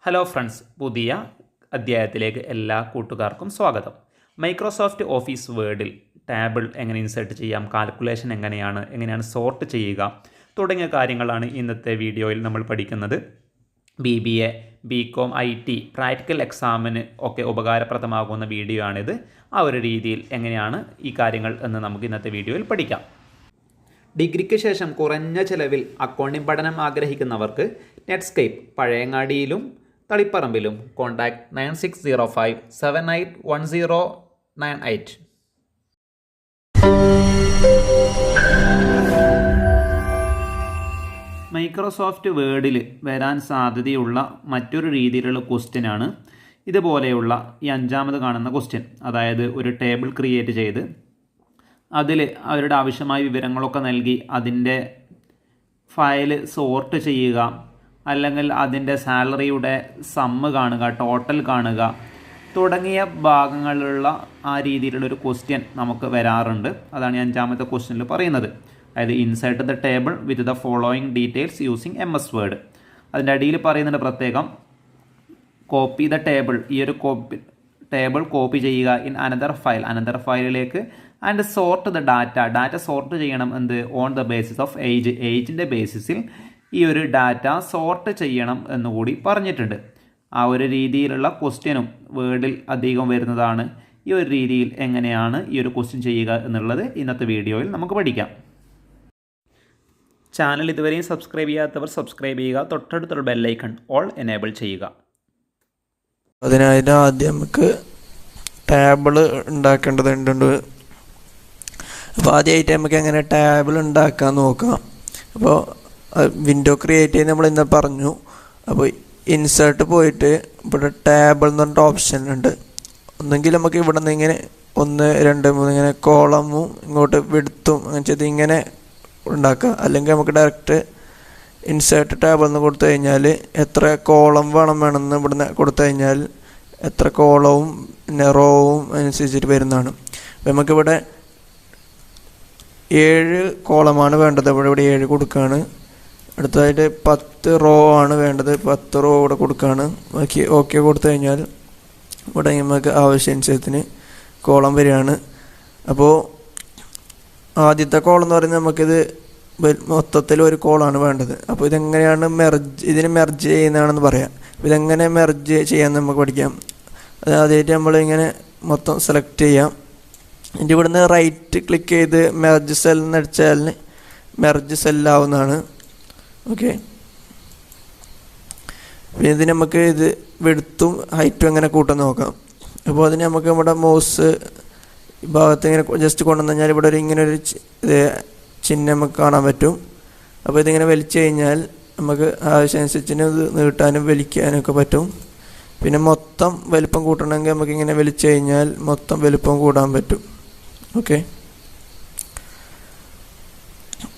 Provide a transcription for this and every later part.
Hello friends, പുതിയ അധ്യായത്തിലേക്ക് എല്ലാ കൂട്ടുകാർക്കും സ്വാഗതം. മൈക്രോസോഫ്റ്റ് ഓഫീസ് വേർഡിൽ ടേബിൾ എങ്ങനെ ഇൻസേർട്ട് ചെയ്യാം, കാൽക്കുലേഷൻ എങ്ങനെയാണ് സോർട്ട് ചെയ്യുക തുടങ്ങിയ കാര്യങ്ങളാണ് ഇന്നത്തെ വീഡിയോയിൽ നമ്മൾ പഠിക്കുന്നത്. BBA, BCom, IT പ്രാക്ടിക്കൽ എക്സാമിന് ഒക്കെ ഉപകാരപ്രദമാകുന്ന വീഡിയോ ആണിത്. ആ ഒരു രീതിയിൽ എങ്ങനെയാണ് ഈ കാര്യങ്ങൾ എന്ന് നമുക്ക് ഇന്നത്തെ വീഡിയോയിൽ പഠിക്കാം. ഡിഗ്രിക്ക് ശേഷം കുറഞ്ഞ ചിലവിൽ അക്കൗണ്ടിംഗ് പഠനം ആഗ്രഹിക്കുന്നവർക്ക് നെറ്റ്സ്കേപ്പ് പഴയങ്ങാടിയിലും തളിപ്പറമ്പിലും കോൺടാക്ട് 9605781098. മൈക്രോസോഫ്റ്റ് വേർഡിൽ വരാൻ സാധ്യതയുള്ള മറ്റൊരു രീതിയിലുള്ള ക്വസ്റ്റ്യനാണ് ഇതുപോലെയുള്ള ഈ അഞ്ചാമത് കാണുന്ന ക്വസ്റ്റ്യൻ. അതായത് ഒരു ടേബിൾ ക്രിയേറ്റ് ചെയ്ത് അതിൽ അവരുടെ ആവശ്യമായ വിവരങ്ങളൊക്കെ നൽകി അതിൻ്റെ ഫയൽ സോർട്ട് ചെയ്യുക, അല്ലെങ്കിൽ അതിൻ്റെ സാലറിയുടെ സമ്മ് കാണുക, ടോട്ടൽ കാണുക തുടങ്ങിയ ഭാഗങ്ങളിലുള്ള ആ രീതിയിലുള്ളൊരു ക്വസ്റ്റ്യൻ നമുക്ക് വരാറുണ്ട്. അതാണ് ഈ അഞ്ചാമത്തെ ക്വസ്റ്റ്യനിൽ പറയുന്നത്. അതായത് insert the table with the following details using MS word. അതിൻ്റെ അടിയിൽ പറയുന്നുണ്ട് പ്രത്യേകം കോപ്പി ദ ടേബിൾ, ഈ ഒരു ടേബിൾ കോപ്പി ചെയ്യുക ഇൻ അനദർ ഫയലിലേക്ക്, and sort the data sort ചെയ്യണം ഓൺ ദ ബേസിസ് ഓഫ് ഏജിൻ്റെ ബേസിസിൽ ഈ ഒരു ഡാറ്റ സോർട്ട് ചെയ്യണം എന്നുകൂടി പറഞ്ഞിട്ടുണ്ട്. ആ ഒരു രീതിയിലുള്ള ക്വസ്റ്റ്യനും വേർഡിൽ അധികം വരുന്നതാണ്. ഈ ഒരു രീതിയിൽ എങ്ങനെയാണ് ഈ ഒരു ക്വസ്റ്റ്യൻ ചെയ്യുക എന്നുള്ളത് ഇന്നത്തെ വീഡിയോയിൽ നമുക്ക് പഠിക്കാം. ചാനൽ ഇതുവരെയും സബ്സ്ക്രൈബ് ചെയ്യാത്തവർ സബ്സ്ക്രൈബ് ചെയ്യുക, തൊട്ടടുത്തുള്ള ബെല്ലൈക്കൺ ഓൾ എനേബിൾ ചെയ്യുക. അതിനായിട്ട് ആദ്യം നമുക്ക് ടേബിൾ ഉണ്ടാക്കേണ്ടതുണ്ട്. അപ്പോൾ ആദ്യമായിട്ട് നമുക്ക് എങ്ങനെ ടേബിൾ ഉണ്ടാക്കാൻ നോക്കാം. അപ്പോൾ വിൻഡോ ക്രിയേറ്റ് ചെയ്ത് നമ്മൾ ഇന്ന് പറഞ്ഞു. അപ്പോൾ ഇൻസേർട്ട് പോയിട്ട് ഇവിടെ ടേബിൾ എന്ന് പറഞ്ഞിട്ട് ഓപ്ഷൻ ഉണ്ട്. ഒന്നെങ്കിൽ നമുക്ക് ഇവിടെ നിന്ന് ഇങ്ങനെ 1, 2, 3 ഇങ്ങനെ കോളമും ഇങ്ങോട്ട് വിഡ്ത്തും അങ്ങനെ ചെയ്ത് ഇങ്ങനെ ഉണ്ടാക്കുക. അല്ലെങ്കിൽ നമുക്ക് ഡയറക്റ്റ് ഇൻസേർട്ട് ടേബിൾ എന്ന് കൊടുത്തു കഴിഞ്ഞാൽ എത്ര കോളം വേണമെന്ന് ഇവിടുന്ന് കൊടുത്തു കഴിഞ്ഞാൽ എത്ര കോളവും പിന്നെ റോവും അനുസരിച്ചിട്ട് വരുന്നതാണ്. അപ്പോൾ നമുക്കിവിടെ 7 കോളമാണ് വേണ്ടത്. ഇവിടെ 7 കൊടുക്കുകയാണ്. അടുത്തതായിട്ട് 10 റോ ആണ് വേണ്ടത്. 10 റോ ഇവിടെ കൊടുക്കുകയാണ്. ഓക്കെ കൊടുത്തു കഴിഞ്ഞാൽ ഇവിടെ നമുക്ക് ആവശ്യാനുസരത്തിന് കോളം വരികയാണ്. അപ്പോൾ ആദ്യത്തെ കോളം എന്ന് പറയുന്നത് നമുക്കിത് മൊത്തത്തിൽ ഒരു കോളാണ് വേണ്ടത്. അപ്പോൾ ഇതെങ്ങനെയാണ് ഇതിനെ മെർജ് ചെയ്യുന്നതാണെന്ന് പറയാം. അപ്പോൾ ഇതെങ്ങനെ മെർജ് ചെയ്യാമെന്ന് നമുക്ക് പഠിക്കാം. അത് ആദ്യമായിട്ട് നമ്മളിങ്ങനെ മൊത്തം സെലക്ട് ചെയ്യാം. എന്നിട്ട് ഇവിടുന്ന് റൈറ്റ് ക്ലിക്ക് ചെയ്ത് മെർജ് സെൽ എന്ന് അടിച്ചാൽ മെർജ് സെല്ലാവുന്നതാണ്. ഓക്കെ, പിന്നെ ഇതിന് നമുക്ക് ഇത് വിഡ്ത്തും ഹൈറ്റും എങ്ങനെ കൂട്ടാൻ നോക്കാം. അപ്പോൾ അതിന് നമുക്ക് നമ്മുടെ മൗസ് ഭാഗത്ത് ഇങ്ങനെ ജസ്റ്റ് കൊണ്ടുവന്നു കഴിഞ്ഞാൽ ഇവിടെ ഇങ്ങനെ ഒരു ചിഹ്നം നമുക്ക് കാണാൻ പറ്റും. അപ്പോൾ ഇതിങ്ങനെ വലിച്ചു കഴിഞ്ഞാൽ നമുക്ക് ആവശ്യമനുസരിച്ച് ഇത് നീട്ടാനും വലിക്കാനും ഒക്കെ പറ്റും. പിന്നെ മൊത്തം വലിപ്പം കൂട്ടണമെങ്കിൽ നമുക്കിങ്ങനെ വലിച്ചു കഴിഞ്ഞാൽ മൊത്തം വലിപ്പം കൂടാൻ പറ്റും. ഓക്കെ,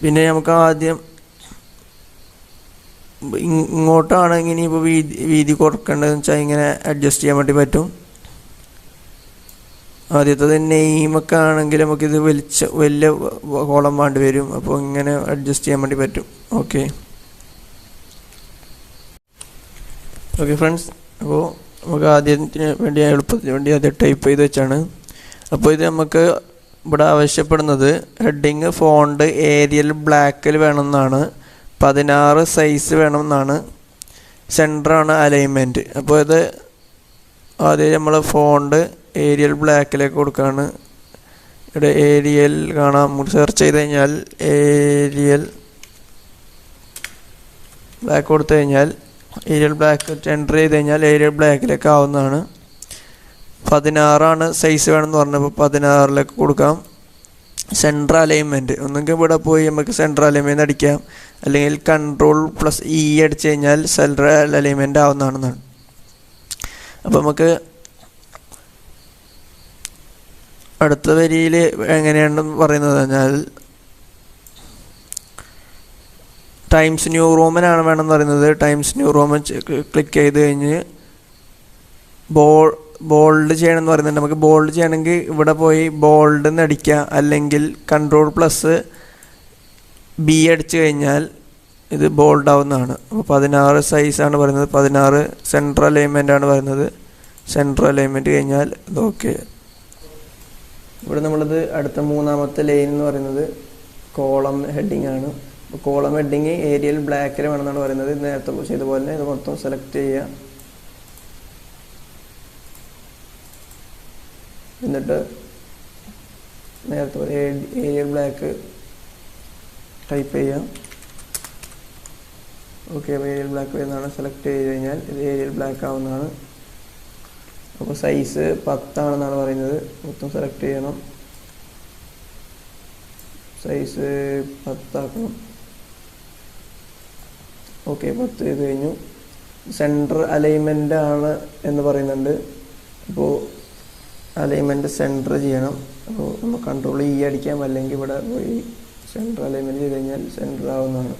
പിന്നെ നമുക്ക് ആദ്യം ഇങ്ങോട്ടാണെങ്കിൽ ഇനിയിപ്പോൾ വീതി കൊടുക്കേണ്ടതെന്ന് വെച്ചാൽ ഇങ്ങനെ അഡ്ജസ്റ്റ് ചെയ്യാൻ വേണ്ടി പറ്റും. ആദ്യത്തത് നെയിമൊക്കെ ആണെങ്കിൽ നമുക്കിത് വലിയ കോളം വേണ്ടി വരും. അപ്പോൾ ഇങ്ങനെ അഡ്ജസ്റ്റ് ചെയ്യാൻ വേണ്ടി പറ്റും. ഓക്കെ ഫ്രണ്ട്സ്, അപ്പോൾ നമുക്ക് ആദ്യത്തിന് വേണ്ടി എളുപ്പത്തിന് വേണ്ടി ആദ്യം ടൈപ്പ് ചെയ്ത് വെച്ചാണ്. അപ്പോൾ ഇത് നമുക്ക് ഇവിടെ ആവശ്യപ്പെടുന്നത് ഹെഡിങ് ഫോണ്ട് ഏരിയൽ ബ്ലാക്കിൽ വേണമെന്നാണ്, 16 സൈസ് വേണമെന്നാണ്, സെൻറ്ററാണ് അലൈൻമെൻറ്റ്. അപ്പോൾ ഇത് ആദ്യം നമ്മൾ ഫോണ്ട് ഏരിയൽ ബ്ലാക്കിലേക്ക് കൊടുക്കുകയാണ്. ഇവിടെ ഏരിയൽ കാണാം. സെർച്ച് ചെയ്ത് കഴിഞ്ഞാൽ ഏരിയൽ ബ്ലാക്ക് കൊടുത്തു കഴിഞ്ഞാൽ ഏരിയൽ ബ്ലാക്ക് എൻ്റർ ചെയ്ത് കഴിഞ്ഞാൽ ഏരിയൽ ബ്ലാക്കിലേക്ക് ആവുന്നതാണ്. 16 സൈസ് വേണമെന്ന് പറഞ്ഞപ്പോൾ 16 കൊടുക്കാം. സെൻട്രൽ അലൈൻമെൻറ്റ് ഒന്നെങ്കിൽ ഇവിടെ പോയി നമുക്ക് സെൻട്രൽ അലൈൻമെൻറ്റ് അടിക്കാം, അല്ലെങ്കിൽ Ctrl+E അടിച്ചു കഴിഞ്ഞാൽ സെൻട്രൽ അലൈൻമെൻറ്റ് ആവുന്നതാണെന്നാണ്. അപ്പോൾ നമുക്ക് അടുത്ത വരിയിൽ എങ്ങനെയാണെന്ന് പറയുന്നത് പറഞ്ഞാൽ ടൈംസ് ന്യൂ റോമനാണ് വേണമെന്ന് പറയുന്നത്. ടൈംസ് ന്യൂ റോമൻ ക്ലിക്ക് ചെയ്ത് കഴിഞ്ഞ് ബോൾഡ് ചെയ്യണമെന്ന് പറയുന്നുണ്ട്. നമുക്ക് ബോൾഡ് ചെയ്യണമെങ്കിൽ ഇവിടെ പോയി ബോൾഡ് എന്ന് അടിക്കുക, അല്ലെങ്കിൽ Ctrl+B അടിച്ചു കഴിഞ്ഞാൽ ഇത് ബോൾഡ് ആവുന്നതാണ്. അപ്പോൾ 16 സൈസാണ് പറയുന്നത്, 16 സെൻട്രൽ അലൈൻമെൻ്റ് ആണ് പറയുന്നത്. സെൻട്രൽ അലൈൻമെൻറ്റ് കഴിഞ്ഞാൽ ഇത് ഓക്കെ. ഇവിടെ നമ്മളിത് അടുത്ത മൂന്നാമത്തെ ലൈൻ എന്ന് പറയുന്നത് കോളം ഹെഡിങ് ആണ്. അപ്പോൾ കോളം ഹെഡിങ് ഏരിയൽ ബ്ലാക്കിൽ വേണമെന്നാണ് പറയുന്നത്. നേരത്തെ ചെയ്ത പോലെ തന്നെ ഇത് മൊത്തം സെലക്ട് ചെയ്യുക. എന്നിട്ട് നേരത്തെ പോലെ ഏരിയൽ ബ്ലാക്ക് ടൈപ്പ് ചെയ്യാം. ഓക്കെ, ഏരിയൽ ബ്ലാക്ക് വരുന്നതാണ്. സെലക്ട് ചെയ്ത് കഴിഞ്ഞാൽ ഇത് ഏരിയൽ ബ്ലാക്ക് ആവുന്നതാണ്. അപ്പോൾ സൈസ് 10 ആണെന്നാണ് പറയുന്നത്. മൊത്തം സെലക്ട് ചെയ്യണം. സൈസ് 10 ആക്കണം. ഓക്കെ, 10 ചെയ്ത് കഴിഞ്ഞു. സെൻറ്റർ അലൈൻമെൻ്റ് ആണ് എന്ന് പറയുന്നുണ്ട്. അപ്പോൾ അലൈൻമെൻറ്റ് സെൻറ്റർ ചെയ്യണം. അപ്പോൾ നമ്മൾ കൺട്രോൾ E അടിക്കാം, അല്ലെങ്കിൽ ഇവിടെ പോയി സെൻറ്റർ അലൈൻമെൻറ്റ് ചെയ്ത് കഴിഞ്ഞാൽ സെൻറ്റർ ആവുന്നതാണ്.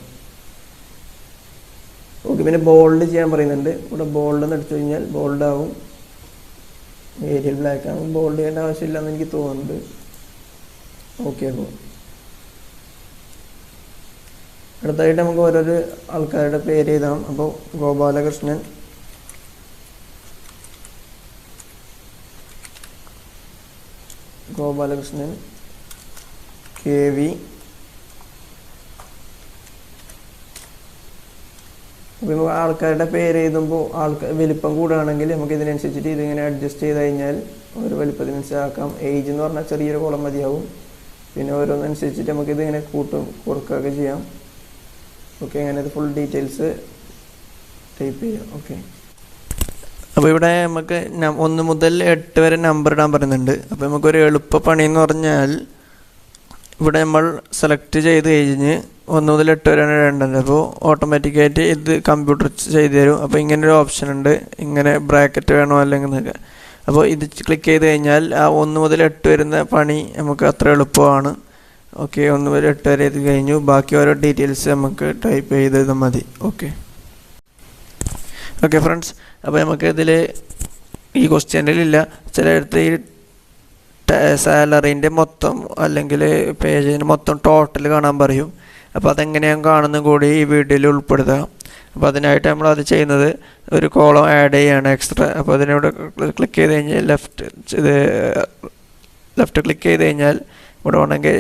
ഓക്കെ, പിന്നെ ബോൾഡ് ചെയ്യാൻ പറയുന്നുണ്ട്. ഇവിടെ ബോൾഡ് എന്ന് അടിച്ചു കഴിഞ്ഞാൽ ബോൾഡ് ആവും. ഏരിയൽ ബ്ലാക്ക് ആണ്, ബോൾഡ് ചെയ്യേണ്ട ആവശ്യമില്ലെന്ന് എനിക്ക് തോന്നുന്നുണ്ട്. ഓക്കെ, അപ്പോൾ അടുത്തായിട്ട് നമുക്ക് ഓരോരോ ആൾക്കാരുടെ പേര് എഴുതാം. അപ്പോൾ ഗോപാലകൃഷ്ണൻ, KV, അപ്പോൾ ആൾക്കാരുടെ പേര് എഴുതുമ്പോൾ വലിപ്പം കൂടുകയാണെങ്കിൽ നമുക്ക് ഇതിനനുസരിച്ചിട്ട് ഇതിങ്ങനെ അഡ്ജസ്റ്റ് ചെയ്ത് കഴിഞ്ഞാൽ ഒരു വലിപ്പത്തിനനുസരിച്ചാക്കാം. ഏജ് എന്ന് പറഞ്ഞാൽ ചെറിയൊരു കോളം മതിയാവും. പിന്നെ ഓരോന്നനുസരിച്ചിട്ട് നമുക്കിത് ഇങ്ങനെ കുറക്കുകയൊക്കെ ചെയ്യാം. ഓക്കെ, അങ്ങനെ ഇത് ഫുൾ ഡീറ്റെയിൽസ് ടൈപ്പ് ചെയ്യാം. ഓക്കെ, അപ്പോൾ ഇവിടെ നമുക്ക് 1 മുതൽ 8 വരെ നമ്പർ ഇടാൻ പറയുന്നുണ്ട്. അപ്പോൾ നമുക്കൊരു എളുപ്പ പണി എന്ന് പറഞ്ഞാൽ ഇവിടെ നമ്മൾ സെലക്ട് ചെയ്ത് കഴിഞ്ഞ് 1 മുതൽ 8 വരെയാണ് ഇടേണ്ടത്. അപ്പോൾ ഓട്ടോമാറ്റിക്കായിട്ട് ഇത് കമ്പ്യൂട്ടർ ചെയ്ത് തരും. അപ്പോൾ ഇങ്ങനൊരു ഓപ്ഷൻ ഉണ്ട്, ഇങ്ങനെ ബ്രാക്കറ്റ് വേണോ അല്ലെങ്കിൽ എന്നൊക്കെ. അപ്പോൾ ഇത് ക്ലിക്ക് ചെയ്ത് കഴിഞ്ഞാൽ ആ 1 മുതൽ 8 വരുന്ന പണി നമുക്ക് അത്ര എളുപ്പമാണ്. ഓക്കെ, 1 മുതൽ 8 വരെ ഇത് കഴിഞ്ഞു. ബാക്കി ഓരോ ഡീറ്റെയിൽസ് നമുക്ക് ടൈപ്പ് ചെയ്ത് മതി. ഓക്കെ ഫ്രണ്ട്സ്, അപ്പോൾ നമുക്ക് ഇതിൽ ഈ ക്വസ്റ്റ്യനിലില്ല, ചിലയിടത്ത് ഈ സാലറീൻ്റെ മൊത്തം അല്ലെങ്കിൽ പേജിൻ്റെ മൊത്തം ടോട്ടൽ കാണാൻ പറയും. അപ്പോൾ അതെങ്ങനെയാണ് കാണുന്നത് കൂടി ഈ വീഡിയോയിൽ ഉൾപ്പെടുത്തുക. അപ്പോൾ അതിനായിട്ട് നമ്മൾ അത് ചെയ്യുന്നത് ഒരു കോളം ആഡ് ചെയ്യുകയാണ് എക്സ്ട്രാ. അപ്പോൾ അതിനോട് ക്ലിക്ക് ചെയ്ത് കഴിഞ്ഞാൽ ലെഫ്റ്റ് ക്ലിക്ക് ചെയ്ത് കഴിഞ്ഞാൽ ഇവിടെ വേണമെങ്കിൽ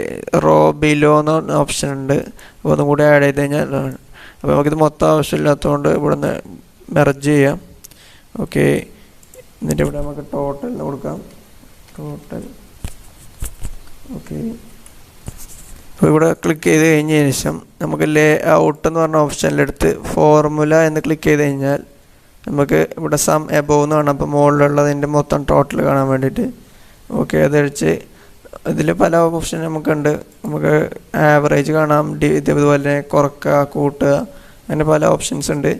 റോ ബിലോ എന്ന ഓപ്ഷൻ ഉണ്ട്. അപ്പോൾ ഒന്നും കൂടി ആഡ് ചെയ്ത് കഴിഞ്ഞാൽ, അപ്പോൾ നമുക്കിത് മൊത്തം ആവശ്യമില്ലാത്തതുകൊണ്ട് ഇവിടെ നിന്ന് മെർജ് ചെയ്യാം. ഓക്കെ, എന്നിട്ട് ഇവിടെ നമുക്ക് ടോട്ടൽ കൊടുക്കാം. ടോട്ടൽ. ഓക്കെ, അപ്പോൾ ഇവിടെ ക്ലിക്ക് ചെയ്ത് കഴിഞ്ഞതിന് ശേഷം നമുക്ക് ലേ ഔട്ട് എന്ന് പറഞ്ഞ ഓപ്ഷനിലെടുത്ത് ഫോർമുല എന്ന് ക്ലിക്ക് ചെയ്ത് കഴിഞ്ഞാൽ നമുക്ക് ഇവിടെ സം എബോവ് എന്ന് കാണാം. അപ്പോൾ മുകളിലുള്ളതിൻ്റെ മൊത്തം ടോട്ടൽ കാണാൻ വേണ്ടിയിട്ട്. ഓക്കെ, അതഴിച്ച് ഇതിൽ പല ഓപ്ഷൻ നമുക്കുണ്ട്. നമുക്ക് ആവറേജ് കാണാം, ഇതുപോലെ കുറക്കുക, കൂട്ടുക, അങ്ങനെ പല ഓപ്ഷൻസ് ഉണ്ട്.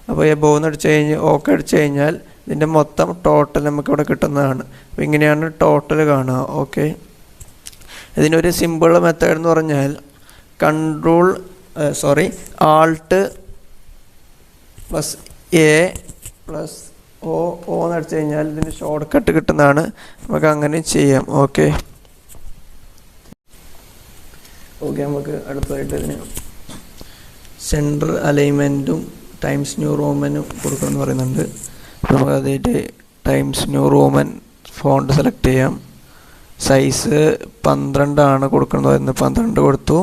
അപ്പോൾ എബോവ് എന്ന് അടിച്ച് കഴിഞ്ഞ് ഓക്കെ അടിച്ച് കഴിഞ്ഞാൽ ഇതിൻ്റെ മൊത്തം ടോട്ടൽ നമുക്കിവിടെ കിട്ടുന്നതാണ്. അപ്പോൾ ഇങ്ങനെയാണ് ടോട്ടൽ കാണുക. ഓക്കെ, ഇതിനൊരു സിമ്പിൾ മെത്തേഡ് എന്ന് പറഞ്ഞാൽ ആൾട്ട് +A +O എന്ന് അടിച്ചു കഴിഞ്ഞാൽ ഇതിന് ഷോർട്ട് കട്ട് കിട്ടുന്നതാണ്. നമുക്ക് അങ്ങനെ ചെയ്യാം. ഓക്കെ, നമുക്ക് അടുത്തതായിട്ട് ഇതിന് സെൻറ്റർ അലൈൻമെൻറ്റും ടൈംസ് ന്യൂ റോമനും കൊടുക്കണമെന്ന് പറയുന്നുണ്ട്. നമുക്ക് അതായിട്ട് times new Roman font select ചെയ്യാം. സൈസ് 12 കൊടുക്കുന്നത് പറയുന്നത്, 12 കൊടുത്തു.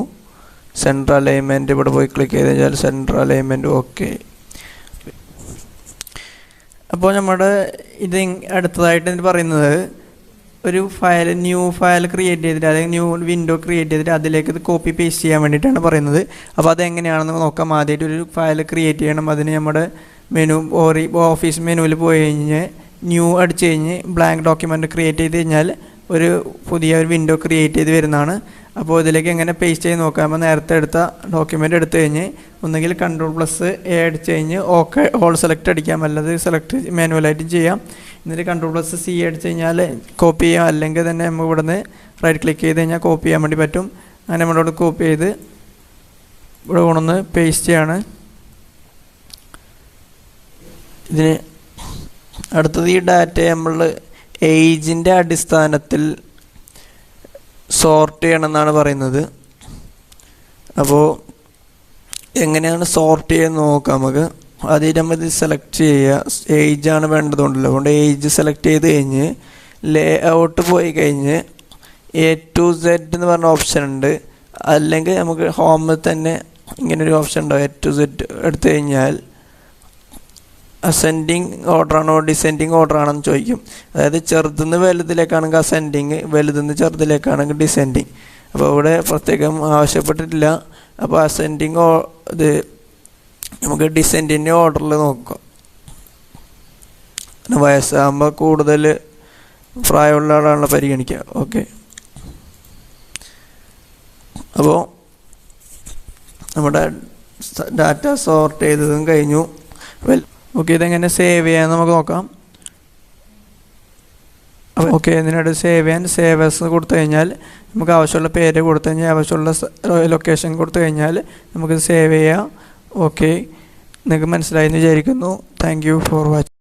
സെൻറ്റർ അലൈൻമെൻറ്റ് ഇവിടെ പോയി ക്ലിക്ക് ചെയ്ത് കഴിഞ്ഞാൽ സെൻറ്റർ അലൈൻമെൻറ്റ് ഓക്കെ. അപ്പോൾ നമ്മുടെ ഇത് അടുത്തതായിട്ട് ഇതിന് പറയുന്നത് ഒരു ന്യൂ ഫയൽ ക്രിയേറ്റ് ചെയ്തിട്ട്, അല്ലെങ്കിൽ ന്യൂ വിൻഡോ ക്രിയേറ്റ് ചെയ്തിട്ട് അതിലേക്ക് ഇത് കോപ്പി പേസ്റ്റ് ചെയ്യാൻ വേണ്ടിയിട്ടാണ് പറയുന്നത്. അപ്പോൾ അതെങ്ങനെയാണെന്ന് നോക്കാം. ആദ്യമായിട്ട് ഒരു ഫയൽ ക്രിയേറ്റ് ചെയ്യണം. അതിന് നമ്മുടെ ഓഫീസ് മെനുവിൽ പോയി കഴിഞ്ഞ് ന്യൂ അടിച്ച് കഴിഞ്ഞ് ബ്ലാങ്ക് ഡോക്യുമെൻ്റ് ക്രിയേറ്റ് ചെയ്ത് കഴിഞ്ഞാൽ ഒരു പുതിയ വിൻഡോ ക്രിയേറ്റ് ചെയ്ത് വരുന്നതാണ്. അപ്പോൾ ഇതിലേക്ക് എങ്ങനെ പേസ്റ്റ് ചെയ്ത് നോക്കാം. അപ്പോൾ നേരത്തെ എടുത്ത ഡോക്യുമെൻ്റ് എടുത്തു കഴിഞ്ഞ് ഒന്നുകിൽ Ctrl+A അടിച്ച് കഴിഞ്ഞ് ഓക്കെ ഓൾ സെലക്ട് അടിക്കാം, അല്ലെങ്കിൽ സെലക്ട് മാനുവലായിട്ട് ചെയ്യാം. എന്നിട്ട് Ctrl+C അടിച്ച് കഴിഞ്ഞാൽ കോപ്പി ചെയ്യാം, അല്ലെങ്കിൽ തന്നെ നമുക്ക് ഇവിടെ നിന്ന് റൈറ്റ് ക്ലിക്ക് ചെയ്ത് കഴിഞ്ഞാൽ കോപ്പി ചെയ്യാൻ വേണ്ടി പറ്റും. അങ്ങനെ നമ്മളിവിടെ കോപ്പി ചെയ്ത് ഇവിടെ കൊണ്ടുവന്ന് പേസ്റ്റ് ചെയ്യാണ്. ഇതിന് അടുത്തത് ഈ ഡാറ്റ നമ്മൾ ഏജിൻ്റെ അടിസ്ഥാനത്തിൽ സോർട്ട് ചെയ്യണമെന്നാണ് പറയുന്നത്. അപ്പോൾ എങ്ങനെയാണ് സോർട്ട് ചെയ്യുന്നത് നോക്കാം നമുക്ക്. ആദ്യം നമ്മൾ ഇത് സെലക്ട് ചെയ്യുക. ഏജാണ് വേണ്ടതുണ്ടല്ലോ, അതുകൊണ്ട് ഏജ് സെലക്ട് ചെയ്ത് കഴിഞ്ഞ് ലേ ഔട്ട് പോയി കഴിഞ്ഞ് A to Z എന്ന് പറഞ്ഞ ഓപ്ഷൻ ഉണ്ട്. അല്ലെങ്കിൽ നമുക്ക് ഹോമിൽ തന്നെ ഇങ്ങനൊരു ഓപ്ഷൻ ഉണ്ടാവും. A to Z എടുത്തു കഴിഞ്ഞാൽ അസെൻഡിങ് ഓർഡറാണോ ഡിസെൻഡിങ് ഓർഡറാണെന്ന് ചോദിക്കും. അതായത് ചെറുതുനിന്ന് വലുതിലേക്കാണെങ്കിൽ അസെൻഡിങ്, വലുതുനിന്ന് ചെറുതിലേക്കാണെങ്കിൽ ഡിസെൻഡിങ്. അപ്പോൾ ഇവിടെ പ്രത്യേകം ആവശ്യപ്പെട്ടിട്ടില്ല. അപ്പോൾ അസെൻഡിങ് ഇത് നമുക്ക് ഡിസെൻഡിൻ്റെ ഓർഡറിൽ നോക്കാം. വയസ്സാകുമ്പോൾ കൂടുതൽ പ്രായമുള്ള ആളാണല്ലോ പരിഗണിക്കുക. ഓക്കെ, അപ്പോൾ നമ്മുടെ ഡാറ്റ സോർട്ട് ചെയ്തതും കഴിഞ്ഞു. ഓക്കെ, ഇതെങ്ങനെ സേവ് ചെയ്യാമെന്ന് നമുക്ക് നോക്കാം. ഓക്കെ, ഇതിനായിട്ട് സേവ് ചെയ്യാൻ സേവ് ആസ് കൊടുത്തു കഴിഞ്ഞാൽ നമുക്ക് ആവശ്യമുള്ള പേര് കൊടുത്തു കഴിഞ്ഞാൽ ആവശ്യമുള്ള ലൊക്കേഷൻ കൊടുത്തു കഴിഞ്ഞാൽ നമുക്ക് സേവ് ചെയ്യാം. ഓക്കെ, നിങ്ങൾക്ക് മനസ്സിലായി എന്ന് വിചാരിക്കുന്നു. Thank you for watching.